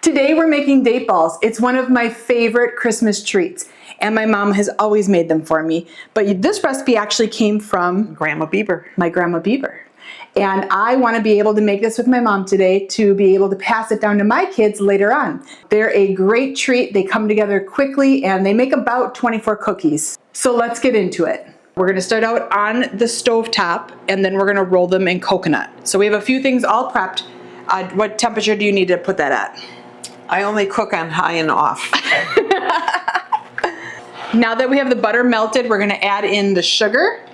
Today we're making date balls. It's one of my favorite Christmas treats, and my mom has always made them for me. But this recipe actually came from Grandma Bieber. My Grandma Bieber. And I want to be able to make this with my mom today to be able to pass it down to my kids later on. They're a great treat. They come together quickly and they make about 24 cookies. So let's get into it. We're going to start out on the stove top and then we're going to roll them in coconut. So we have a few things all prepped. What temperature do you need to put that at? I only cook on high and off. Now that we have the butter melted, we're going to add in the sugar.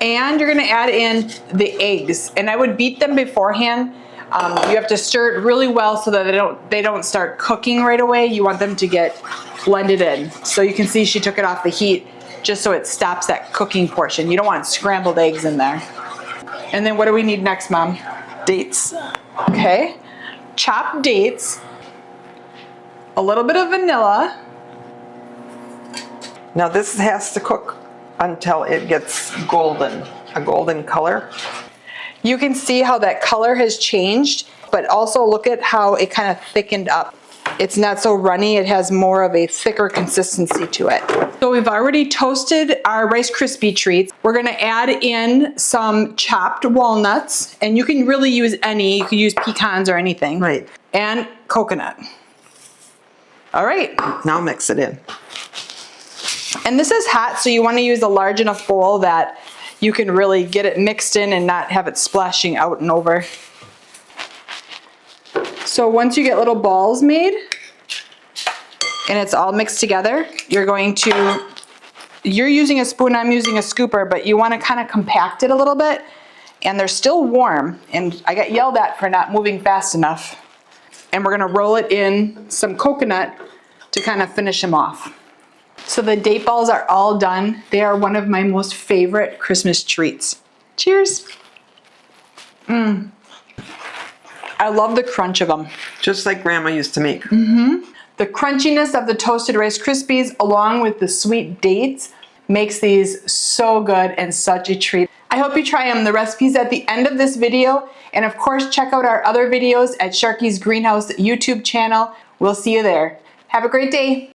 And you're going to add in the eggs. And I would beat them beforehand. You have to stir it really well so that they don't start cooking right away. You want them to get blended in. So you can see she took it off the heat just so it stops that cooking portion. You don't want scrambled eggs in there. And then what do we need next, Mom? Dates. Okay. Chopped dates. A little bit of vanilla. Now this has to cook until it gets golden, a golden color. You can see how that color has changed, but also look at how it kind of thickened up. It's not so runny, it has more of a thicker consistency to it. So we've already toasted our Rice Krispie treats. We're gonna add in some chopped walnuts, and you can really use any, you can use pecans or anything. Right. And coconut. All right. Now mix it in. And this is hot, so you want to use a large enough bowl that you can really get it mixed in and not have it splashing out and over. So once you get little balls made and it's all mixed together, you're using a spoon, I'm using a scooper, but you want to kind of compact it a little bit, and they're still warm, and I got yelled at for not moving fast enough. And we're going to roll it in some coconut to kind of finish them off. So the date balls are all done. They are one of my most favorite Christmas treats. Cheers. I love the crunch of them. Just like Grandma used to make. The crunchiness of the toasted Rice Krispies along with the sweet dates makes these so good and such a treat. I hope you try them. The recipe's at the end of this video. And of course, check out our other videos at Sharkeys Greenhouse YouTube channel. We'll see you there. Have a great day.